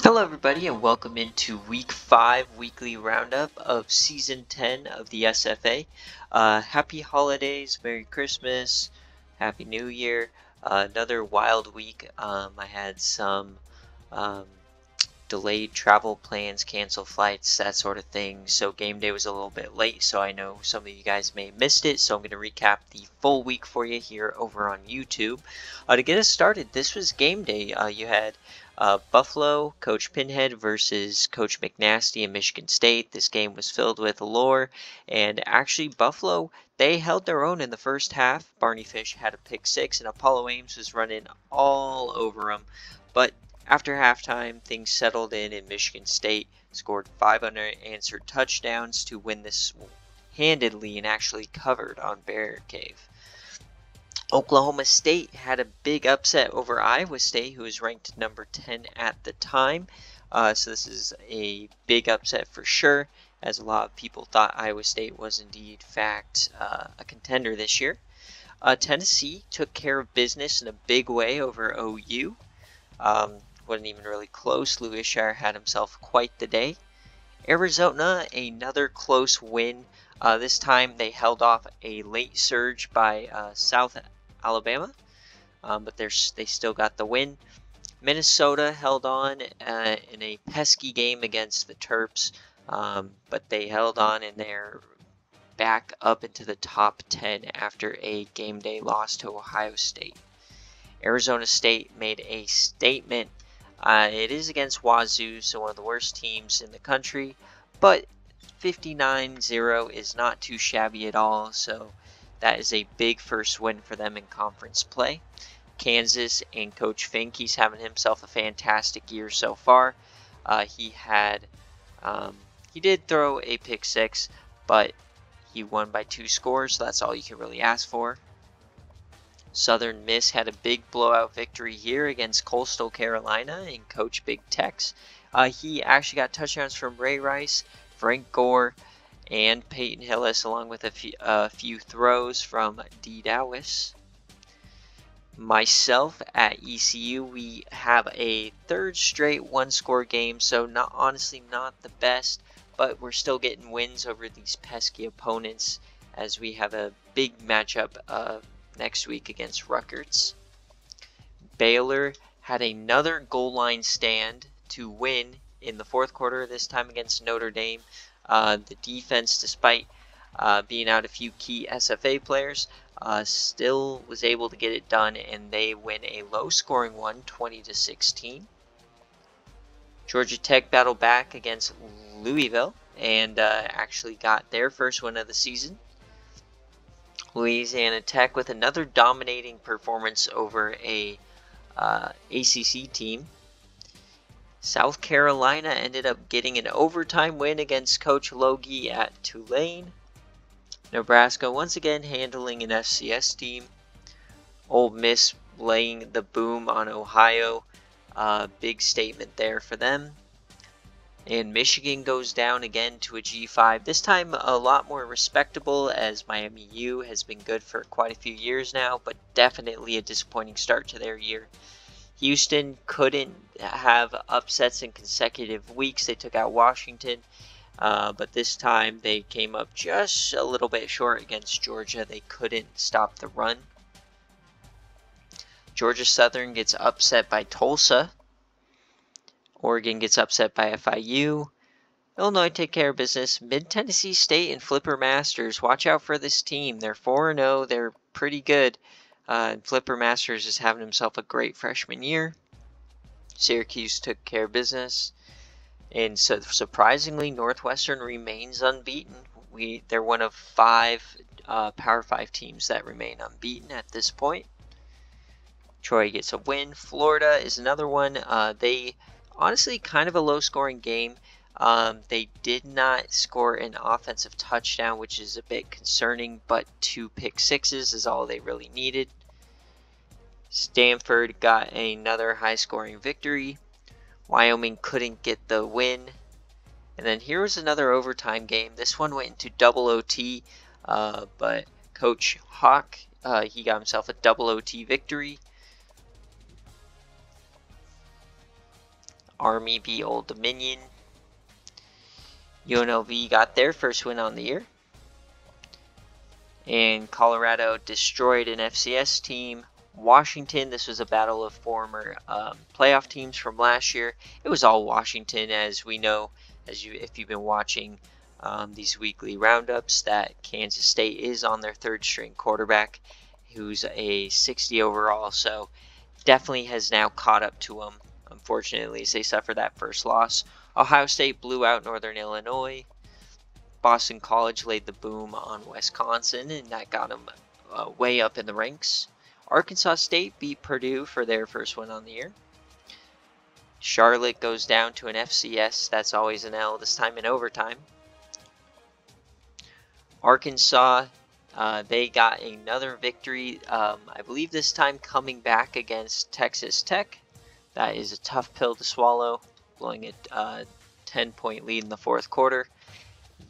Hello everybody and welcome into week 5 weekly roundup of season 10 of the SFA. Happy holidays, Merry Christmas, Happy New Year. Another wild week. I had some delayed travel plans, canceled flights, that sort of thing. So game day was a little bit late, so I know some of you guys may have missed it. So I'm going to recap the full week for you here over on YouTube. To get us started, this was game day. You had Buffalo, Coach Pinhead versus Coach McNasty in Michigan State. This game was filled with lore, and actually Buffalo, they held their own in the first half. Barney Fish had a pick 6, and Apollo Ames was running all over them. But after halftime, things settled in Michigan State scored 5 unanswered touchdowns to win this handedly and actually covered on BearCave. Oklahoma State had a big upset over Iowa State, who was ranked number 10 at the time. So this is a big upset for sure, as a lot of people thought Iowa State was indeed fact a contender this year. Tennessee took care of business in a big way over OU. Wasn't even really close. Louis Shire had himself quite the day. Arizona, another close win. This time they held off a late surge by South Alabama, but they still got the win. Minnesota held on in a pesky game against the Terps, but they held on and they're back up into the top 10 after a game day loss to Ohio State. Arizona State made a statement. It is against Wazoo, so one of the worst teams in the country, but 59-0 is not too shabby at all, so that is a big first win for them in conference play. Kansas and Coach Fink, he's having himself a fantastic year so far. He did throw a pick 6, but he won by 2 scores, so that's all you can really ask for. Southern Miss had a big blowout victory here against Coastal Carolina and Coach Big Tex. He actually got touchdowns from Ray Rice, Frank Gore, and Peyton Hillis, along with a few throws from D. Dowis. Myself at ECU, we have a third straight one-score game, so honestly not the best, but we're still getting wins over these pesky opponents as we have a big matchup next week against Rutgers. Baylor had another goal line stand to win in the fourth quarter, this time against Notre Dame. The defense, despite being out a few key SFA players, still was able to get it done, and they win a low-scoring one, 20-16. Georgia Tech battled back against Louisville and actually got their first win of the season. Louisiana Tech with another dominating performance over a ACC team. South Carolina ended up getting an overtime win against Coach Logie at Tulane. Nebraska once again handling an FCS team. Ole Miss laying the boom on Ohio. Big statement there for them. And Michigan goes down again to a G5. This time a lot more respectable, as Miami U has been good for quite a few years now, but definitely a disappointing start to their year. Houston couldn't have upsets in consecutive weeks. They took out Washington, but this time they came up just a little bit short against Georgia. They couldn't stop the run. Georgia Southern gets upset by Tulsa. Oregon gets upset by FIU. Illinois take care of business. Mid-Tennessee State and Flipper Masters. Watch out for this team. They're 4-0. They're pretty good. And Flipper Masters is having himself a great freshman year. Syracuse took care of business. And so surprisingly, Northwestern remains unbeaten. They're one of 5 Power 5 teams that remain unbeaten at this point. Troy gets a win. Florida is another one. Honestly, kind of a low-scoring game. They did not score an offensive touchdown, which is a bit concerning, but 2 pick 6s is all they really needed. Stanford got another high-scoring victory. Wyoming couldn't get the win. And then here was another overtime game. This one went into double OT, but Coach Hawk, he got himself a double OT victory. Army beat Old Dominion. UNLV got their first win on the year. And Colorado destroyed an FCS team. Washington, this was a battle of former playoff teams from last year. It was all Washington, as we know, if you've been watching these weekly roundups, that Kansas State is on their third string quarterback, who's a 60 overall, so definitely has now caught up to them. Unfortunately, as they suffer that first loss. Ohio State blew out Northern Illinois. Boston College laid the boom on Wisconsin, and that got them way up in the ranks. Arkansas State beat Purdue for their first win on the year. Charlotte goes down to an FCS. That's always an L, this time in overtime. Arkansas, they got another victory, I believe this time coming back against Texas Tech. That is a tough pill to swallow, blowing a 10-point lead in the fourth quarter.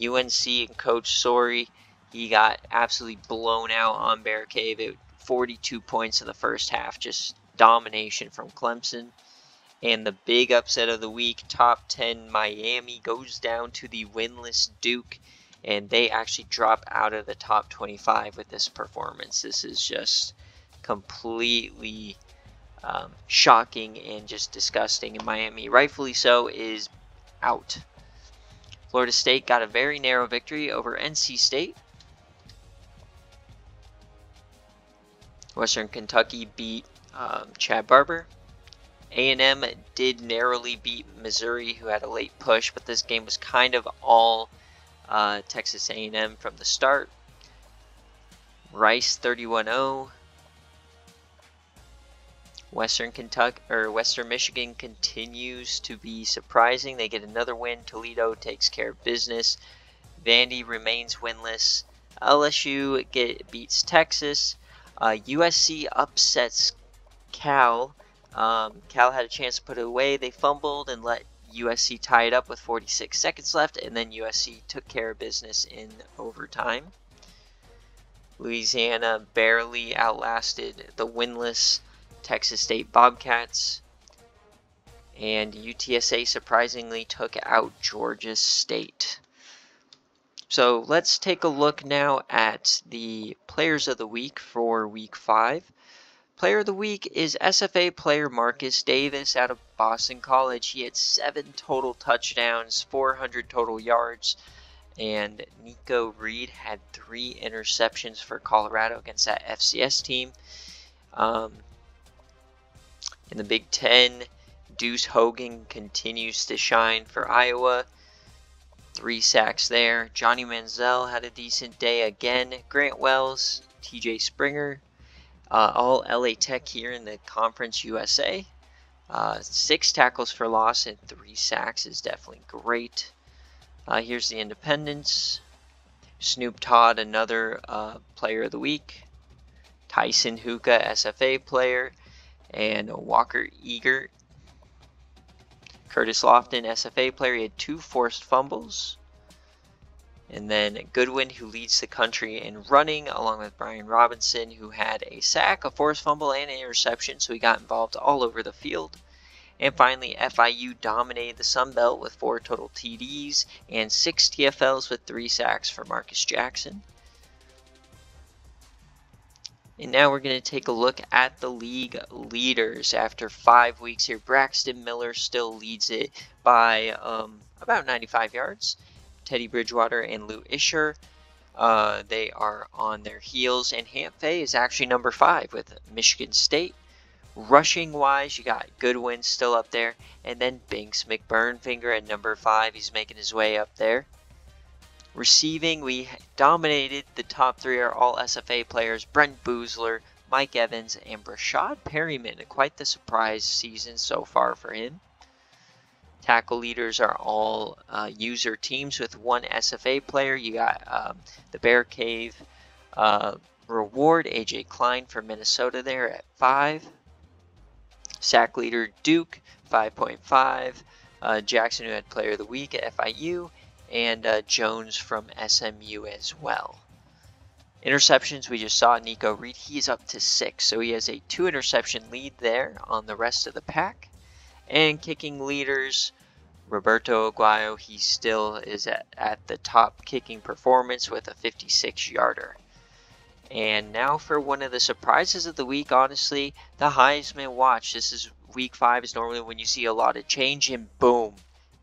UNC and Coach Sorey, he got absolutely blown out on BearCave. It 42 points in the first half, just domination from Clemson. And the big upset of the week, top 10 Miami goes down to the winless Duke, and they actually drop out of the top 25 with this performance. This is just completely shocking and just disgusting. And Miami, rightfully so, is out. Florida State got a very narrow victory over NC State. Western Kentucky beat Chad Barber. A&M did narrowly beat Missouri, who had a late push, but this game was kind of all Texas A&M from the start. Rice 31-0. Western Michigan continues to be surprising. They get another win. Toledo takes care of business. Vandy remains winless. LSU beats Texas. USC upsets Cal. Cal had a chance to put it away. They fumbled and let USC tie it up with 46 seconds left, and then USC took care of business in overtime. Louisiana barely outlasted the winless Texas State Bobcats, and UTSA surprisingly took out Georgia State. So let's take a look now at the Players of the Week for Week 5. Player of the Week is SFA player Marcus Davis out of Boston College. He had 7 total touchdowns, 400 total yards, and Nico Reed had 3 interceptions for Colorado against that FCS team. In the Big Ten, Deuce Hogan continues to shine for Iowa. 3 sacks there. Johnny Manziel had a decent day again. Grant Wells, TJ Springer, all LA Tech here in the Conference USA. 6 tackles for loss and 3 sacks is definitely great. Here's the Independents. Snoop Todd, another player of the week. Tyson Hookah, SFA player. And Walker Eager. Curtis Lofton, SFA player. He had 2 forced fumbles. And then Goodwin, who leads the country in running, along with Brian Robinson, who had a sack, a forced fumble, and an interception. So he got involved all over the field. And finally, FIU dominated the Sun Belt with 4 total TDs and 6 TFLs with 3 sacks for Marcus Jackson. And now we're going to take a look at the league leaders after 5 weeks here. Braxton Miller still leads it by about 95 yards. Teddy Bridgewater and Lou Isher, they are on their heels. And Hamp Fay is actually number 5 with Michigan State. Rushing wise, you got Goodwin still up there. And then Binks McBurnfinger at number 5. He's making his way up there. Receiving, we dominated. The top 3 are all SFA players. Brent Boozler, Mike Evans, and Brashad Perryman. Quite the surprise season so far for him. Tackle leaders are all user teams with 1 SFA player. You got the BearCave reward, AJ Klein from Minnesota there at 5. Sack leader Duke, 5.5. Jackson, who had player of the week at FIU. And Jones from SMU as well. Interceptions, we just saw Nico Reed. He's up to 6, so he has a 2 interception lead there on the rest of the pack. And kicking leaders, Roberto Aguayo, he still is at the top kicking performance with a 56-yarder. And now for one of the surprises of the week, honestly, the Heisman watch. This is week 5 is normally when you see a lot of change, and boom,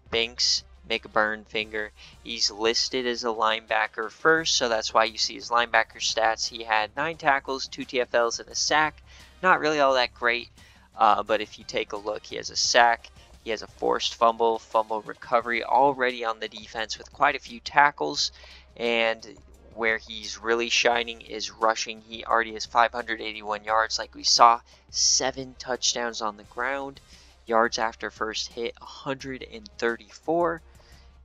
Binks McBurnfinger. He's listed as a linebacker first, so that's why you see his linebacker stats. He had 9 tackles, 2 TFLs, and a sack. Not really all that great, but if you take a look, he has a sack. He has a forced fumble recovery already on the defense with quite a few tackles, and where he's really shining is rushing. He already has 581 yards like we saw, 7 touchdowns on the ground, yards after first hit 134,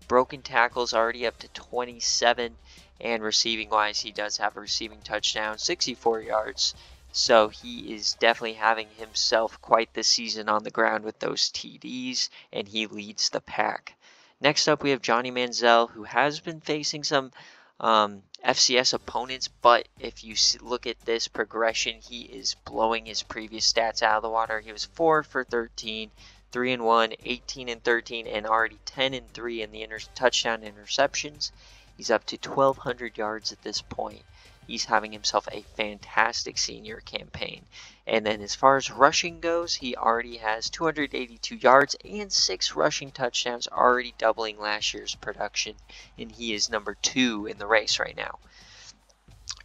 broken tackles already up to 27, and receiving wise he does have a receiving touchdown, 64 yards. So he is definitely having himself quite the season on the ground with those TDs, and he leads the pack. Next up we have Johnny Manziel, who has been facing some FCS opponents, but if you look at this progression, he is blowing his previous stats out of the water. He was 4 for 13, 3-1, 18-13, and already 10-3 in the touchdown interceptions. He's up to 1,200 yards at this point. He's having himself a fantastic senior campaign. And then as far as rushing goes, he already has 282 yards and 6 rushing touchdowns, already doubling last year's production. And he is number 2 in the race right now.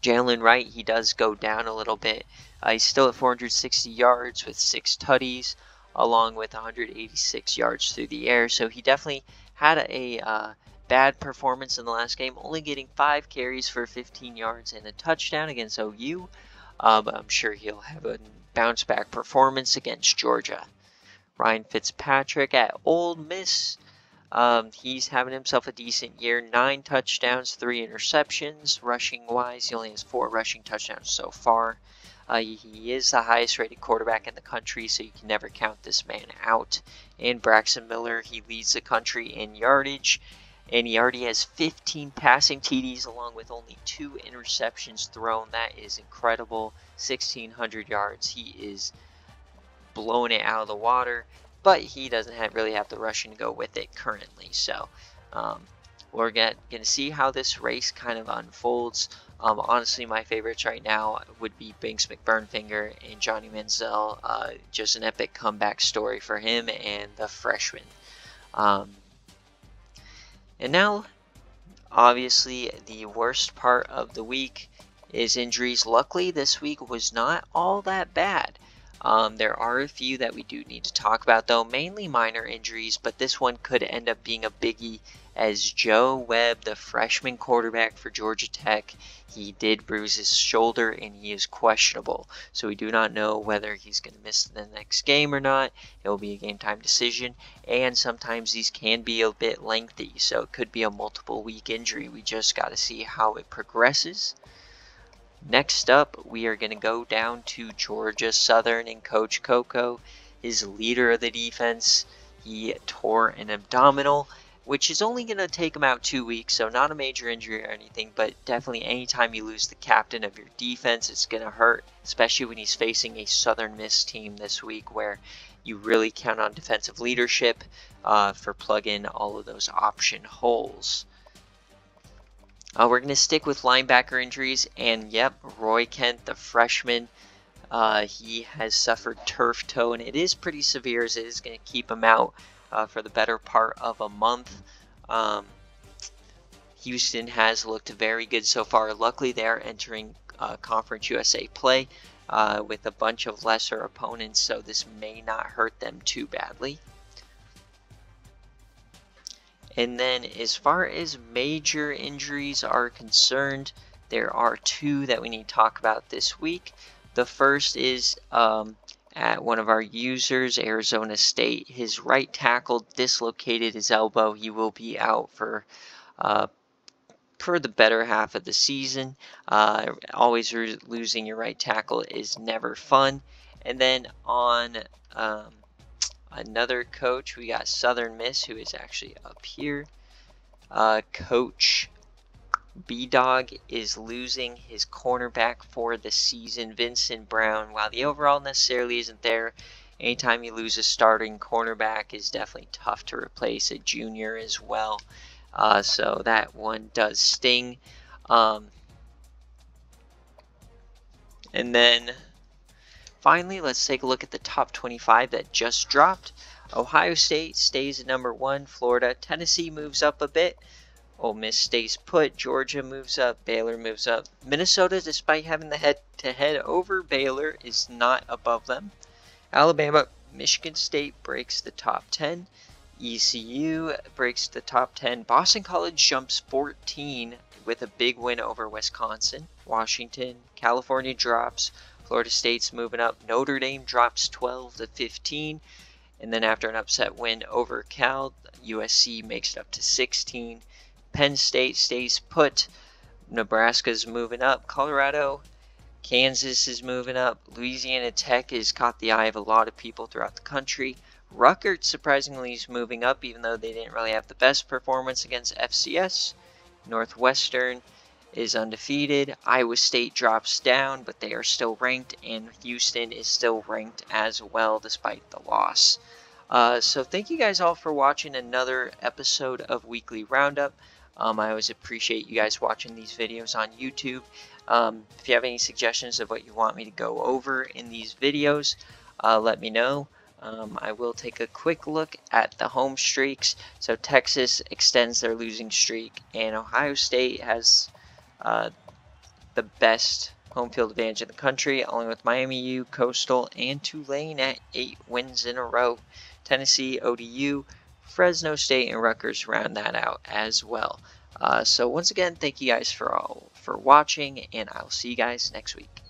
Jalen Wright, he does go down a little bit. He's still at 460 yards with 6 tutties, along with 186 yards through the air. So he definitely had a bad performance in the last game, only getting 5 carries for 15 yards and a touchdown against OU, but I'm sure he'll have a bounce back performance against Georgia. Ryan Fitzpatrick at Ole Miss, he's having himself a decent year, 9 touchdowns, 3 interceptions. Rushing wise, he only has 4 rushing touchdowns so far. He is the highest rated quarterback in the country, so you can never count this man out. And Braxton Miller, he leads the country in yardage, and he already has 15 passing TDs along with only 2 interceptions thrown. That is incredible. 1,600 yards. He is blowing it out of the water, but he doesn't really have the rushing to go with it currently. So we're going to see how this race kind of unfolds. Honestly, my favorites right now would be Binks McBurnfinger and Johnny Manziel. Just an epic comeback story for him and the freshman. And now, obviously, the worst part of the week is injuries. Luckily, this week was not all that bad. There are a few that we do need to talk about, though, mainly minor injuries, but this one could end up being a biggie, as Joe Webb, the freshman quarterback for Georgia Tech, he did bruise his shoulder and he is questionable. So we do not know whether he's going to miss the next game or not. It will be a game time decision, and sometimes these can be a bit lengthy, so it could be a multiple week injury. We just got to see how it progresses. Next up, we are going to go down to Georgia Southern and Coach Coco, his leader of the defense. He tore an abdominal, which is only going to take him out 2 weeks, so not a major injury or anything, but definitely anytime you lose the captain of your defense, it's going to hurt, especially when he's facing a Southern Miss team this week where you really count on defensive leadership for plug-in all of those option holes. We're going to stick with linebacker injuries, and yep, Roy Kent, the freshman, he has suffered turf toe, and it is pretty severe, as it is going to keep him out for the better part of a month. Houston has looked very good so far. Luckily, they are entering Conference USA play with a bunch of lesser opponents, so this may not hurt them too badly. And then as far as major injuries are concerned, there are 2 that we need to talk about this week. The first is at one of our users, Arizona State. His right tackle dislocated his elbow. He will be out for the better half of the season. Always losing your right tackle is never fun. And then on another coach, we got Southern Miss, who is actually up here. Coach B-Dog is losing his cornerback for the season, Vincent Brown. While the overall necessarily isn't there, Anytime you lose a starting cornerback is definitely tough to replace a junior as well. So that one does sting. And then finally, let's take a look at the top 25 that just dropped. Ohio State stays at number 1. Florida. Tennessee moves up a bit. Ole Miss stays put. Georgia moves up. Baylor moves up. Minnesota, despite having the head-to-head over Baylor, is not above them. Alabama, Michigan State breaks the top 10. ECU breaks the top 10. Boston College jumps 14 with a big win over Wisconsin. Washington, California drops. Florida State's moving up. Notre Dame drops 12 to 15. And then after an upset win over Cal, USC makes it up to 16. Penn State stays put. Nebraska's moving up. Colorado, Kansas is moving up. Louisiana Tech has caught the eye of a lot of people throughout the country. Rutgers surprisingly is moving up, even though they didn't really have the best performance against FCS. Northwestern is undefeated. Iowa State drops down, but they are still ranked, and Houston is still ranked as well despite the loss. So thank you guys all for watching another episode of Weekly Roundup. I always appreciate you guys watching these videos on YouTube. If you have any suggestions of what you want me to go over in these videos, let me know. I will take a quick look at the home streaks. So Texas extends their losing streak, and Ohio State has the best home field advantage in the country, along with Miami U, Coastal, and Tulane at 8 wins in a row. Tennessee, ODU, Fresno State, and Rutgers round that out as well. So once again, thank you guys for watching, and I'll see you guys next week.